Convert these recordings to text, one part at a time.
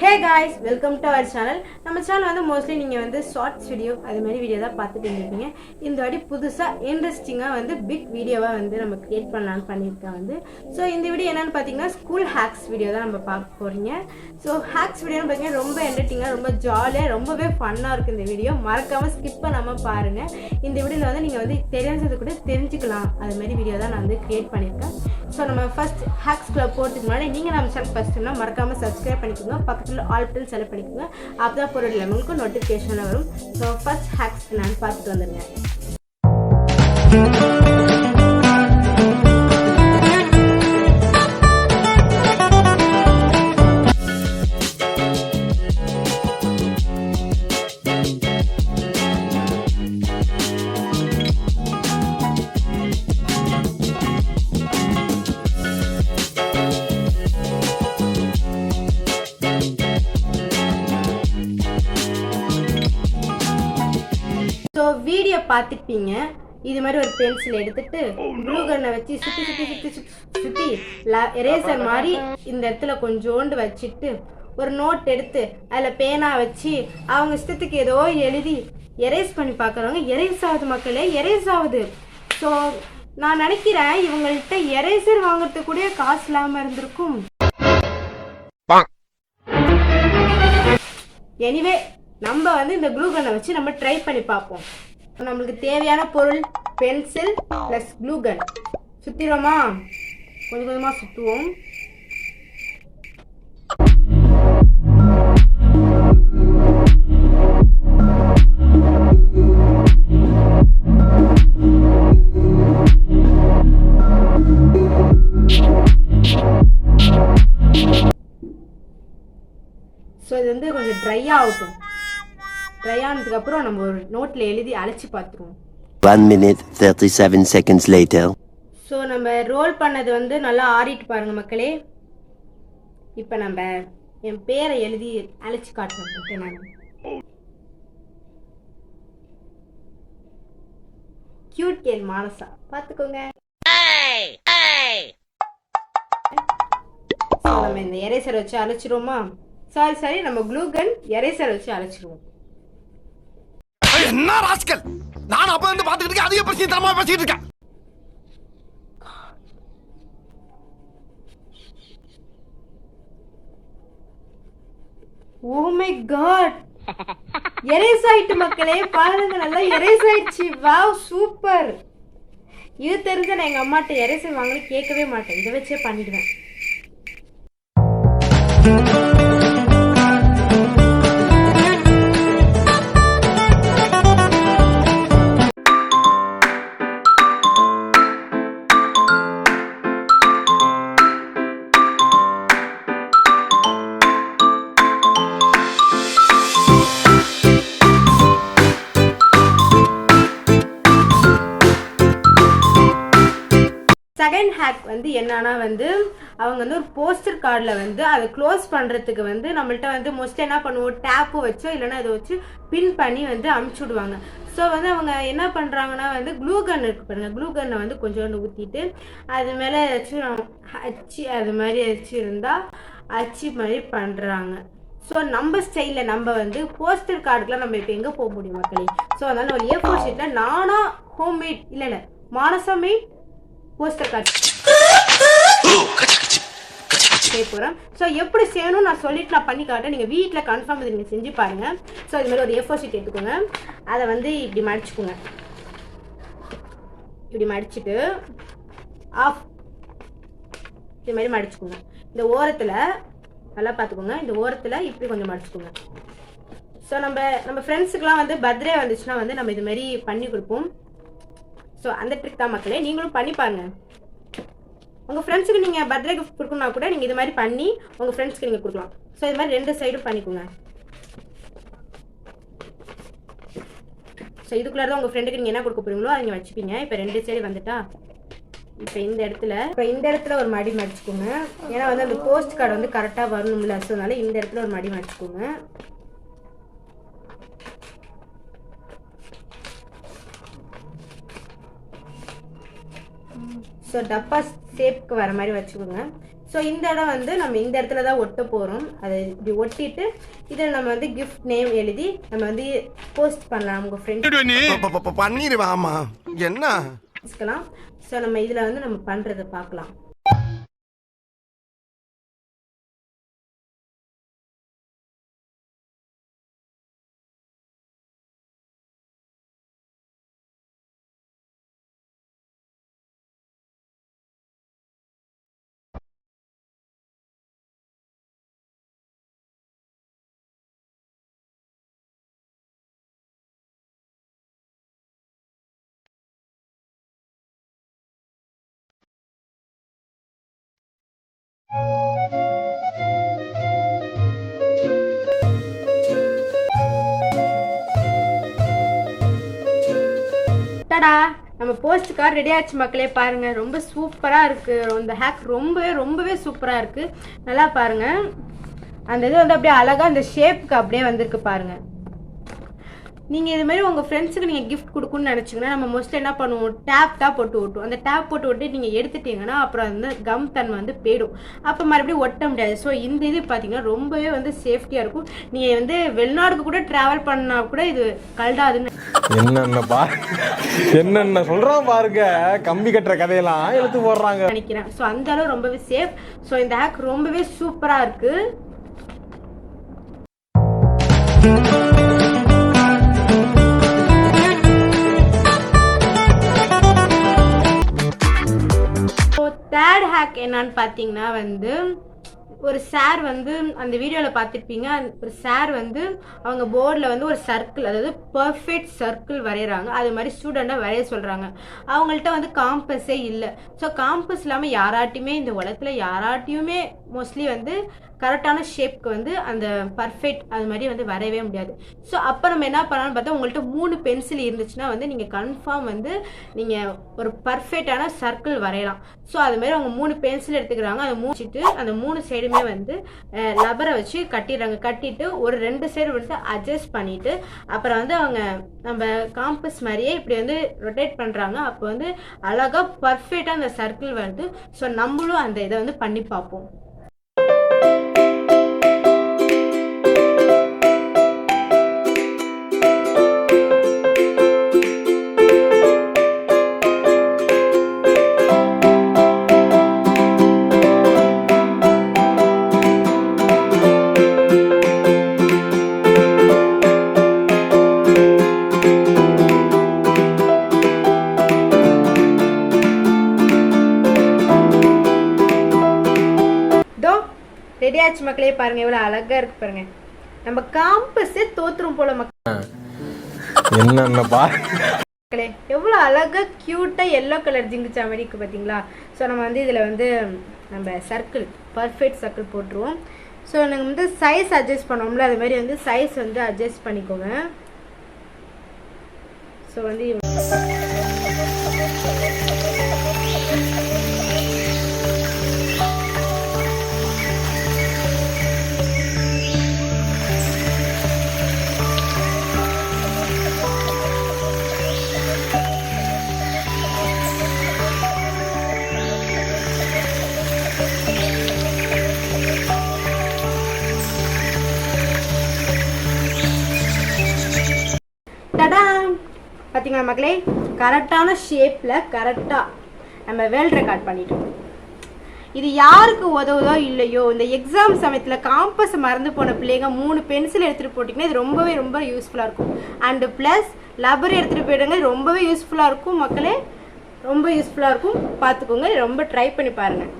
Hey guys, welcome to our channel. நம்ம channel வந்து mostly நீங்கள் வந்து ஷார்ட்ஸ் வீடியோ அது மாதிரி வீடியோ தான் பார்த்துட்டு இருந்திருப்பீங்க. இந்த வாட்டி புதுசாக இன்ட்ரெஸ்டிங்காக வந்து பிக் வீடியோவாக வந்து நம்ம க்ரியேட் பண்ணலான்னு பண்ணியிருக்கேன் வந்து. ஸோ இந்த வீடியோ என்னென்னு பார்த்தீங்கன்னா ஸ்கூல் ஹேக்ஸ் வீடியோ தான் நம்ம பார்க்க போகிறீங்க. ஸோ ஹேக்ஸ் வீடியோன்னு பார்த்தீங்கன்னா ரொம்ப என்டர்டெய்னிங்காக, ரொம்ப ஜாலியாக, ரொம்பவே ஃபன்னாக இருக்குது இந்த வீடியோ. மறக்காமல் ஸ்கிப் பண்ணாமல் பாருங்கள். இந்த வீடியோவில் வந்து நீங்கள் வந்து தெரிஞ்சது கூட தெரிஞ்சுக்கலாம், அது மாதிரி வீடியோ தான் நான் வந்து க்ரியேட் பண்ணியிருக்கேன். ஸோ நம்ம ஃபர்ஸ்ட் ஹேக்ஸ்குள்ளே போகிறதுக்கு முன்னாடி நீங்கள் நம்ம சேனல் ஃபஸ்ட்டுனா மறக்காமல் சப்ஸ்கிரைப் பண்ணிக்கோங்க, பக்கத்தில் ஆல் பட்டன் செலக்ட் பண்ணிக்கோங்க. அப்போ தான் போகிற உங்களுக்கு நோட்டிஃபிகேஷனில் வரும். ஸோ ஃபர்ஸ்ட் ஹேக்ஸ் நான் பார்த்துட்டு வந்துடுங்க. ஸோ வீடியோ பார்த்துப்பீங்க. இது மாதிரி ஒரு பென்சில் எடுத்துட்டு ப்ளூ கன்னை வச்சு சுற்றி சுற்றி சுற்றி சுற்றி சுற்றி எரேசர் மாதிரி இந்த இடத்துல கொஞ்சோண்டு வச்சுட்டு ஒரு நோட் எடுத்து அதில் பேனா வச்சு அவங்க இஷ்டத்துக்கு ஏதோ எழுதி எரேஸ் பண்ணி பார்க்குறவங்க எரேஸ் ஆகுது மக்களே, எரேஸ் ஆகுது. ஸோ நான் நினைக்கிறேன் இவங்கள்ட்ட எரேசர் வாங்குறதுக்கு கூட காசு இல்லாமல் இருந்திருக்கும். எனிவே நம்ம வந்து இந்த க்ளூ கன்னை வச்சு நம்ம ட்ரை பண்ணி பார்ப்போம். நம்மளுக்கு தேவையான பொருள் பென்சில் ப்ளஸ் க்ளூ கன். சுற்றிடுவோமா? கொஞ்சம் கொஞ்சமாக சுற்றுவோம். ஸோ இது வந்து கொஞ்சம் ட்ரை ஆகட்டும். ட்ரை ஆனதுக்கு அப்புறம் நம்ம ஒரு நோட்ல எழுதி அழைச்சி பார்த்துருவோம். 1 minute 37 seconds later. ஸோ நம்ம ரோல் பண்ணது வந்து நல்லா ஆறிட்டு பாருங்க மக்களே. இப்போ நம்ம என் பேரை எழுதி அழைச்சி காட்டுறோம். ஓகே, நான் கியூட் கேள் மானசா பார்த்துக்கோங்க. நம்ம இந்த எரேசர் வச்சு அழைச்சிருவோமா? சாரி, நம்ம க்ளூ கன் எரேசர் வச்சு அழைச்சிருவோம். என்ன ராஸ்கல், நான் அப்ப வந்து பாத்துக்கிட்டு அதிக பிரச்சனை தரமா பேசிட்டு இருக்கேன். ஓ மை காட், எரேஸ் ஆயிட்டு மக்களே, பாருங்க நல்லா எரேஸ் ஆயிடுச்சு. Wow, super. இது தெரிஞ்ச நான் எங்க அம்மாட்ட எரேசர் வாங்கணும் கேட்கவே மாட்டேன், இதை வச்சே பண்ணிடுவேன். செகண்ட் ஹேக் வந்து என்னன்னா வந்து அவங்க வந்து ஒரு போஸ்டர் கார்டில் வந்து அதை க்ளோஸ் பண்ணுறதுக்கு வந்து நம்மள்ட்ட வந்து மோஸ்ட்லி என்ன பண்ணுவோம், டேப்பு வச்சோ இல்லைன்னா அதை வச்சு பின் பண்ணி வந்து அமுச்சு விடுவாங்க. ஸோ வந்து அவங்க என்ன பண்ணுறாங்கன்னா வந்து க்ளூ கன் இருக்கு பாருங்க, க்ளூ கன்னை வந்து கொஞ்சோண்டு ஊற்றிட்டு அது மேலே ஏதாச்சும் அச்சு அது மாதிரி ஏதாச்சும் இருந்தால் அச்சு மாதிரி பண்ணுறாங்க. ஸோ நம்ம ஸ்டைலில் நம்ம வந்து போஸ்டர் கார்டுக்கெலாம் நம்ம இப்போ எங்கே போக முடியும் மக்களே? ஸோ அதனால ஒரு A4 ஷீட்டில் நானா ஹோம்மேட் இல்லை மானசா மேட் போஸ்டர் கார்டு செய்ய போகிறேன். ஸோ எப்படி செய்யணும் நான் சொல்லிட்டு நான் பண்ணி காட்டேன். நீங்கள் வீட்டில் கன்ஃபார்ம் இதை நீங்கள் செஞ்சு பாருங்கள். ஸோ இது மாதிரி ஒரு A4 ஷீட் எடுத்துக்கோங்க, அதை வந்து இப்படி மடிச்சுக்கோங்க. இப்படி மடிச்சுட்டு ஆஃப் இது மாதிரி மடிச்சுக்கோங்க. இந்த ஓரத்தில் நல்லா பார்த்துக்கோங்க, இந்த ஓரத்தில் இப்படி கொஞ்சம் மடிச்சுக்கோங்க. ஸோ நம்ம ஃப்ரெண்ட்ஸுக்கெலாம் வந்து பர்த்டே வந்துச்சுன்னா வந்து நம்ம இது மாதிரி பண்ணி கொடுப்போம். ஸோ அந்த ட்ரிக் தான் மக்களே, நீங்களும் பண்ணி பாருங்க. உங்கள் ஃப்ரெண்ட்ஸுக்கு நீங்கள் பர்த்டே கிஃப்ட் கொடுக்கணும்னா கூட நீங்கள் இது மாதிரி பண்ணி உங்கள் ஃப்ரெண்ட்ஸ்க்கு நீங்கள் கொடுக்கலாம். ஸோ இது மாதிரி 2 சைடும் பண்ணிக்கோங்க. ஸோ இதுக்குள்ளே தான் உங்கள் ஃப்ரெண்டுக்கு நீங்கள் என்ன கொடுக்க போகிறீங்களோ அதை நீங்கள் வச்சுப்பீங்க. இப்போ 2 சைடு வந்துட்டா இப்போ இந்த இடத்துல ஒரு மடி மடிச்சுக்கோங்க. ஏன்னா வந்து அந்த போஸ்ட் கார்டு வந்து கரெக்டாக வரணும்ல, ஸோ அதனால இந்த இடத்துல ஒரு மடி மடிச்சுக்கோங்க. ஸோ டப்பா ஷேப்க்கு வர மாதிரி வச்சுக்கோங்க. ஸோ இந்த இடம் வந்து நம்ம இந்த இடத்துல தான் ஒட்ட போகிறோம். அதை இப்படி ஒட்டிட்டு இதில் நம்ம வந்து கிஃப்ட் நேம் எழுதி நம்ம வந்து போஸ்ட் பண்ணலாம் உங்கள் ஃப்ரெண்ட்ஸ் பண்ணிடுவாமா என்ன. ஸோ நம்ம இதில் வந்து நம்ம பண்ணுறதை பார்க்கலாம். டடா, நம்ம போஸ்ட் கார்டு ரெடி ஆச்சு மக்களே. பாருங்க ரொம்ப சூப்பரா இருக்கு. இந்த ஹேக் ரொம்பவே சூப்பரா இருக்கு. நல்லா பாருங்க, அந்த இது வந்து அப்படியே அழகா அந்த ஷேப்புக்கு அப்படியே வந்திருக்கு பாருங்க. நீங்க இது மாதிரி உங்க ஃப்ரெண்ட்ஸுக்கு நீங்க கிஃப்ட் கொடுக்கணும்னு நினைச்சீங்கன்னா நம்ம மோஸ்ட்லி என்ன பண்ணுவோம், டேப் தான் போட்டு ஓட்டுவோம். அந்த டேப் போட்டு ஓட்டி நீங்க எடுத்துட்டீங்கன்னா அப்புறம் அந்த கம் தன்மை வந்து போயிடும், அப்போ மறுபடியும் ஒட்ட முடியாது. ஸோ இந்த இது பார்த்தீங்கன்னா ரொம்பவே வந்து சேஃப்டியா இருக்கும். நீங்க வந்து வெளிநாடுக்கு கூட டிராவல் பண்ணா கூட இது கல்டாதுன்னு என்னென்ன சொல்றான் பாருங்க. கம்பி கட்டுற கதையெல்லாம் எடுத்து போடுறாங்க நினைக்கிறேன். ஸோ அந்த அளவு ரொம்பவே சேஃப். ஸோ இந்த ஹேக் ரொம்பவே சூப்பரா இருக்கு. தேர்ட் ஹேக் என்னன்னு பார்த்தீங்கன்னா வந்து ஒரு சார் வந்து அந்த வீடியோவில் பார்த்துருப்பீங்க. ஒரு சார் வந்து அவங்க போர்டில் வந்து ஒரு சர்க்கிள், அதாவது பர்ஃபெக்ட் சர்க்கிள் வரைகிறாங்க. அது மாதிரி ஸ்டூடெண்ட்டை வரைய சொல்கிறாங்க. அவங்கள்ட்ட வந்து காம்பஸே இல்லை. ஸோ காம்பஸ் இல்லாமல் யாராட்டையுமே இந்த உலகத்தில் யாராட்டையுமே மோஸ்ட்லி வந்து கரெக்டான ஷேப்க்கு வந்து அந்த பர்ஃபெக்ட் அது மாதிரி வந்து வரையவே முடியாது. ஸோ அப்போ நம்ம என்ன பண்ணலாம்னு பார்த்தா உங்கள்கிட்ட 3 பென்சில் இருந்துச்சுன்னா வந்து நீங்கள் கன்ஃபார்ம் வந்து நீங்கள் ஒரு பர்ஃபெக்டான சர்க்கிள் வரையலாம். ஸோ அது மாதிரி அவங்க 3 பென்சில் எடுத்துக்கிறாங்க. அதை மூச்சிட்டு அந்த 3 சைடுமே வந்து லப்பரை வச்சு கட்டிடுறாங்க. கட்டிட்டு ஒரு 2 சைடு வந்து அட்ஜஸ்ட் பண்ணிட்டு அப்புறம் வந்து அவங்க நம்ம காம்பஸ் மாதிரியே இப்படி வந்து ரொட்டேட் பண்ணுறாங்க. அப்போ வந்து அழகாக பர்ஃபெக்டாக அந்த சர்க்கிள் வருது. ஸோ நம்மளும் அந்த இதை வந்து பண்ணி பார்ப்போம். ரெடி ஆச்சு மக்களே. பாருங்க எவ்வளவு அழகா இருக்கு பாருங்க. நம்ம காம்பஸே தோத்துரும் போல மக்களே. எவ்வளவு அழகா கியூட்டா எல்லோ கலர் ஜிங்குச்சா மாதிரி இருக்கு பாத்தீங்களா. ஸோ நம்ம வந்து இதுல வந்து நம்ம சர்க்கிள் பர்ஃபெக்ட் சர்க்கிள் போட்டுருவோம். ஸோ நம்ம வந்து சைஸ் அட்ஜஸ்ட் பண்ணோம்ல, அது மாதிரி வந்து சைஸ் வந்து அட்ஜஸ்ட் பண்ணிக்கோங்க. ஸோ வந்து பார்த்தீங்களா மக்களே, கரெக்டான ஷேப்பில் கரெக்டாக நம்ம வேர்ல்ட் ரெக்கார்ட் பண்ணிட்டோம். இது யாருக்கு உதவுதோ இல்லையோ, இந்த எக்ஸாம் சமயத்தில் காம்பஸ் மறந்து போன பிள்ளைங்க 3 பென்சில் எடுத்துகிட்டு போட்டிங்கன்னா இது ரொம்ப யூஸ்ஃபுல்லாக இருக்கும். அண்டு ப்ளஸ் லப்பர் எடுத்துகிட்டு போயிடுங்க, இது ரொம்பவே யூஸ்ஃபுல்லாக இருக்கும் மக்களே. ரொம்ப யூஸ்ஃபுல்லாக இருக்கும், பார்த்துக்கோங்க. ரொம்ப ட்ரை பண்ணி பாருங்கள்.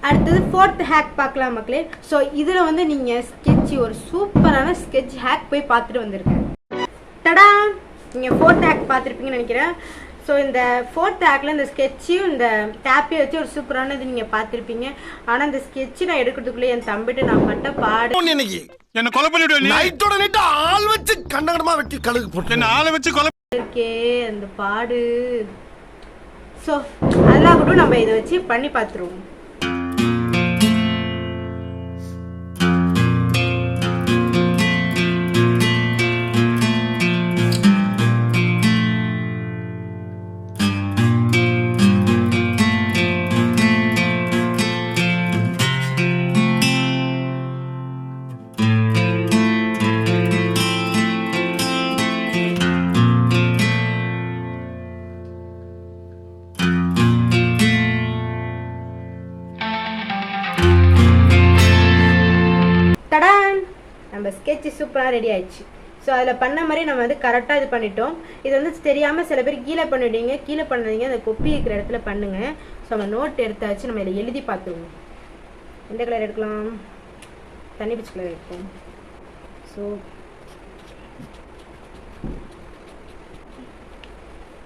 அடுத்தது 4th ஹேக் பார்க்கலாம் மக்களே. ஸோ இதில் வந்து நீங்கள் ஸ்கெட்ச், ஒரு சூப்பரான ஸ்கெட்ச் ஹேக் போய் பார்த்துட்டு வந்திருக்கேன். டடா, நீங்கள் 4th ஹேக் பார்த்துருப்பீங்கன்னு நினைக்கிறேன். ஸோ இந்த 4th ஹேக்கில் இந்த ஸ்கெட்சையும் இந்த டேப்பையும் வச்சு ஒரு சூப்பரான இது நீங்கள் பார்த்துருப்பீங்க. ஆனால் இந்த ஸ்கெட்சு நான் எடுக்கிறதுக்குள்ளே என் தம்பிட்டு நான் பட்ட பாடு என்ன கொலை பண்ணிடுவேன். நைட்டோட நைட்டு ஆள் வச்சு கண்டகடமா வெட்டி கழுகு போட்டு என்ன ஆளை வச்சு கொலை இருக்கே அந்த பாடு. ஸோ அதெல்லாம் கூட நம்ம இதை வச்சு பண்ணி பார்த்துருவோம். ஸ்கெட்ச் சூப்பராக ரெடி ஆயிடுச்சு. ஸோ அதில் பண்ண மாதிரி நம்ம வந்து கரெக்டாக இது பண்ணிட்டோம். இது வந்து தெரியாமல் சில பேர் கீழே பண்ணிவிடுவீங்க, கீழே பண்ணாதீங்க, அந்த கொப்பி இருக்கிற இடத்துல பண்ணுங்கள். ஸோ நம்ம நோட் எடுத்தாச்சு, நம்ம இதில் எழுதி பார்த்துருவோம். எந்த கலர் எடுக்கலாம்? தண்ணி பிச்சு கலர் எடுப்போம். ஸோ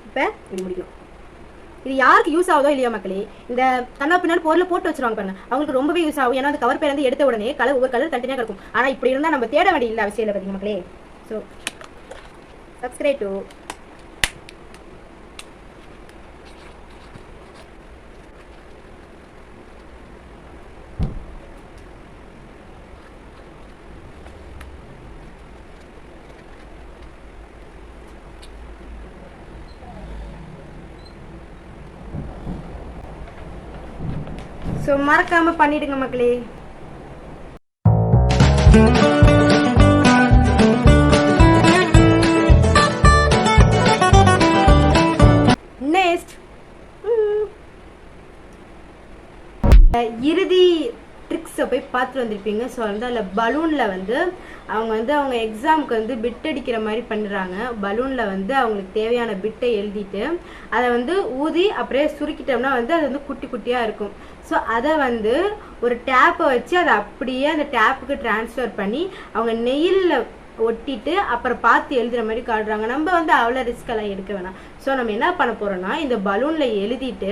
இப்போ இது முடிக்கலாம். இது யாருக்கு யூஸ் ஆகுதோ இல்லையா மக்களே, இந்த கண்ணா பின்னாடி பொருள் போட்டு வச்சிருவாங்க பாருங்க, அவங்களுக்கு ரொம்பவே யூஸ் ஆகும். ஏன்னா அந்த கவர் பேர் வந்து எடுத்த உடனே கலர் ஒவ்வொரு கலர் தனியாக கிடைக்கும். ஆனால் இப்படி இருந்தால் நம்ம தேட வேண்டிய இல்லை அவசியம் இல்லை பார்த்தீங்க மக்களே. ஸோ சப்ஸ்கிரைப் டு ஸோ மறக்காம பண்ணிடுங்க மக்களே. நெக்ஸ்ட் இறுதி ட்ரிக்ஸை போய் பார்த்துட்டு வந்திருப்பீங்க. ஸோ வந்து அதில் பலூனில் வந்து அவங்க எக்ஸாமுக்கு வந்து பிட் அடிக்கிற மாதிரி பண்ணுறாங்க. பலூனில் வந்து அவங்களுக்கு தேவையான பிட்டை எழுதிட்டு அதை வந்து ஊதி அப்படியே சுருக்கிட்டோம்னா வந்து அது வந்து குட்டி குட்டியாக இருக்கும். ஸோ அதை வந்து ஒரு டேப்பை வச்சு அதை அப்படியே அந்த டேப்புக்கு டிரான்ஸ்ஃபர் பண்ணி அவங்க நெயிலில் ஒட்டிட்டு அப்புறம் பார்த்து எழுதுகிற மாதிரி காட்டுறாங்க. நம்ம வந்து அவ்வளோ ரிஸ்கெல்லாம் எடுக்க வேணாம். ஸோ நம்ம என்ன பண்ண போகிறோம்னா, இந்த பலூனில் எழுதிட்டு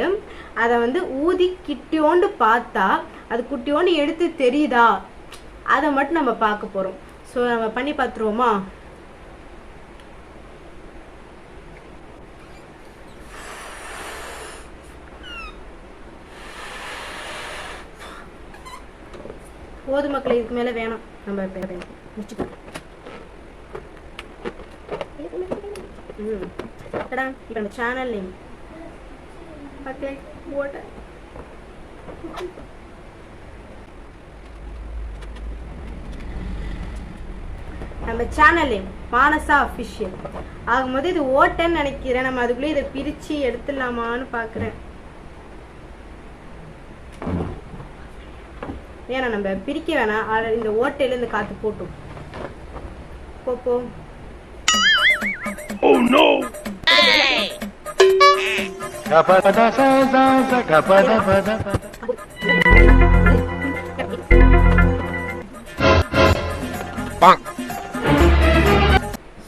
அதை வந்து ஊதி கிட்டியோண்டு பார்த்தா அது குட்டியோண்டு எடுத்து தெரியுதா அதை மட்டும் நம்ம பார்க்க போகிறோம். ஸோ நம்ம பண்ணி பார்த்துருவோமா? போது மக்களே, இதுக்கு மேலே வேணாம். நம்ம முடிச்சுக்கலாம். இப்போ நம்ம சேனல் நேம் போட்ட நம்ம சேனல் நேம் மானசா அஃபிஷியல் ஆகும்போது இது ஓட்டன்னு நினைக்கிறேன். நம்ம அதுக்குள்ளே இதை பிரித்து எடுத்துடலாமான்னு பார்க்குறேன். ஏன்னா நம்ம பிரிக்க வேணாம், இந்த ஓட்டையில இந்த காத்து போட்டோம். போப்போம். Oh no!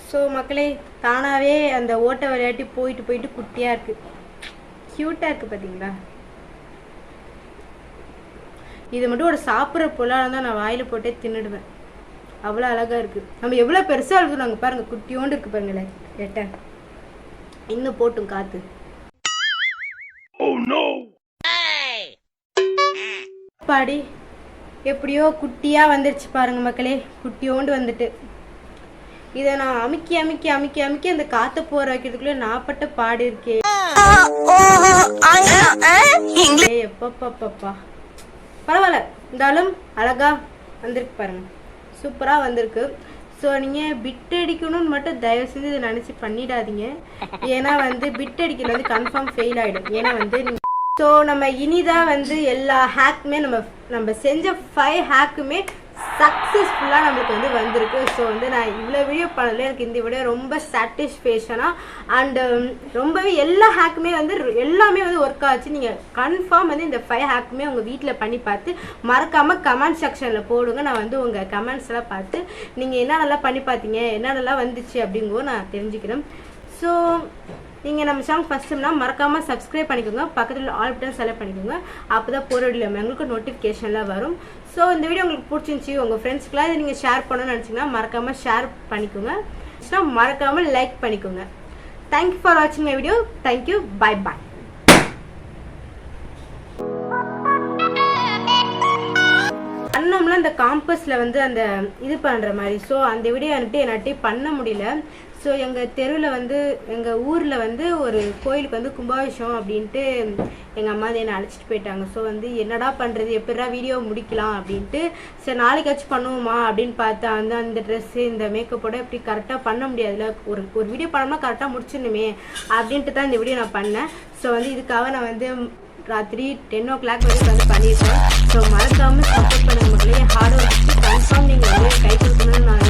ஸோ மக்களே, தானாவே அந்த ஓட்டை விளையாட்டி போயிட்டு குட்டியா இருக்கு, கியூட்டா இருக்கு பார்த்தீங்களா? இது மட்டும் ஒரு சாப்பிட்ற பொருளாக இருந்தால் நான் வாயில போட்டே தின்னுடுவேன். அவ்வளோ அழகா இருக்கு. நம்ம எவ்வளோ பெருசாக எழுதும் நாங்கள் பாருங்க, குட்டியோண்டு இருக்கு பாருங்களேன். கேட்ட இன்னும் போட்டும் காத்து. பாடி எப்படியோ குட்டியா வந்துருச்சு பாருங்க மக்களே, குட்டியோண்டு வந்துட்டு. இதை நான் அமுக்கி அமுக்கி அமுக்கி அமுக்கி அந்த காற்று போற வைக்கிறதுக்குள்ள நாப்பட்ட பாடு இருக்கே. எப்பப்பா பரவாயில்ல, இருந்தாலும் அழகா வந்திருக்கு பாருங்க, சூப்பரா வந்திருக்கு. ஸோ நீங்கள் பிட் அடிக்கணும்னு மட்டும் தயவு செஞ்சு இதை நினச்சி பண்ணிடாதீங்க. ஏன்னா வந்து பிட் அடிக்கிறது வந்து கன்ஃபார்ம் ஃபெயில் ஆகிடும். ஏன்னா வந்து ஸோ நம்ம இனிதான் வந்து எல்லா ஹேக்குமே நம்ம செஞ்ச 5 ஹேக்குமே சக்ஸஸ்ஃபுல்லாக நம்மளுக்கு வந்து வந்திருக்கு. ஸோ வந்து நான் இவ்வளோ வீடியோ பண்ணல, எனக்கு இந்த வீடியோ ரொம்ப சாட்டிஸ்ஃபேக்ஷனாக அண்டு ரொம்பவே எல்லா ஹேக்குமே வந்து எல்லாமே வந்து ஒர்க் ஆச்சு. நீங்கள் கன்ஃபார்ம் வந்து இந்த 5 ஹேக்குமே உங்கள் வீட்டில் பண்ணி பார்த்து மறக்காமல் கமெண்ட் செக்ஷனில் போடுங்க. நான் வந்து உங்கள் கமெண்ட்ஸ் எல்லாம் பார்த்து நீங்கள் என்னென்னலாம் பண்ணி பார்த்தீங்க, என்னென்னலாம் வந்துச்சு அப்படிங்கோ நான் தெரிஞ்சுக்கிறேன். ஸோ நீங்கள் நம்ம சேனல் ஃபஸ்ட் டைம்னா மறக்காமல் சப்ஸ்கிரைப் பண்ணிக்கோங்க, பக்கத்தில் ஆல் பட்டன் செலக்ட் பண்ணிக்கோங்க. அப்போ தான் போகிற வீடியோ எங்களுக்கு நோட்டிஃபிகேஷன்லாம் வரும். ஸோ இந்த வீடியோ உங்களுக்கு பிடிச்சிருந்துச்சி, உங்கள் ஃப்ரெண்ட்ஸ்க்குலாம் இதை நீங்கள் ஷேர் பண்ணணும்னு நினச்சிங்கன்னா மறக்காமல் ஷேர் பண்ணிக்கோங்க, மறக்காமல் லைக் பண்ணிக்கோங்க. தேங்க்யூ ஃபார் வாட்சிங் my video. Thank you, bye bye. அண்ணம்ல இந்த காம்பஸில் வந்து அந்த இது பண்ணுற மாதிரி. ஸோ அந்த வீடியோ என்கிட்ட பண்ண முடியல. ஸோ எங்கள் தெருவில் வந்து எங்கள் ஊரில் வந்து ஒரு கோயிலுக்கு வந்து கும்பாபிஷேகம் அப்படின்ட்டு எங்கள் அம்மா என்னை அழைச்சிட்டு போயிட்டாங்க. ஸோ வந்து என்னடா பண்ணுறது, எப்படிடா வீடியோ முடிக்கலாம் அப்படின்ட்டு சரி நாளைக்காச்சும் பண்ணுவோமா அப்படின்னு பார்த்தா வந்து அந்த ட்ரெஸ்ஸு இந்த மேக்கப்போட இப்படி கரெக்டாக பண்ண முடியாதுல்ல, ஒரு வீடியோ பண்ணோம்னா கரெக்டாக முடிச்சிடணுமே அப்படின்ட்டு தான் இந்த வீடியோ நான் பண்ணேன். ஸோ வந்து இதுக்காக நான் வந்து ராத்திரி 10 o'clock வரைக்கும் வந்து பண்ணியிருக்கேன். ஸோ மறக்காமல் சப்போர்ட் பண்ணுங்க மக்களே. ஹார்ட் ஒர்க்கு கன்ஃபார்ம் நீங்கள் வந்து கை கொடுக்கணும்னு நான்